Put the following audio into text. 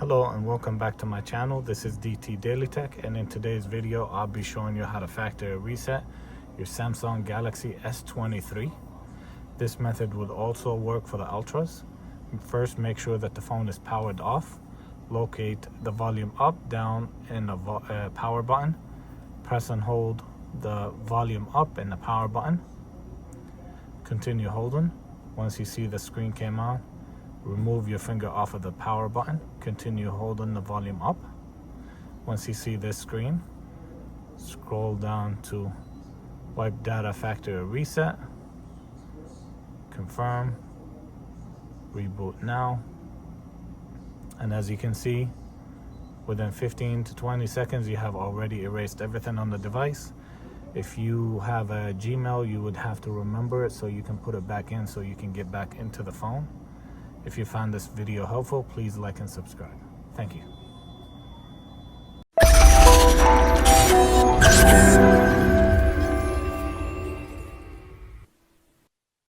Hello and welcome back to my channel. This is DailyTech, and in today's video I'll be showing you how to factory reset your Samsung Galaxy S23. This method would also work for the Ultras. First, make sure that the phone is powered off. Locate the volume up, down, and the power button. Press and hold the volume up and the power button. Continue holding. Once you see the screen came on, remove your finger off of the power button. Continue holding the volume up. Once you see this screen, scroll down to wipe data factory reset. Confirm. Reboot now. And as you can see, within 15 to 20 seconds, you have already erased everything on the device. If you have a Gmail, you would have to remember it so you can put it back in so you can get back into the phone. If you found this video helpful, please like and subscribe. Thank you.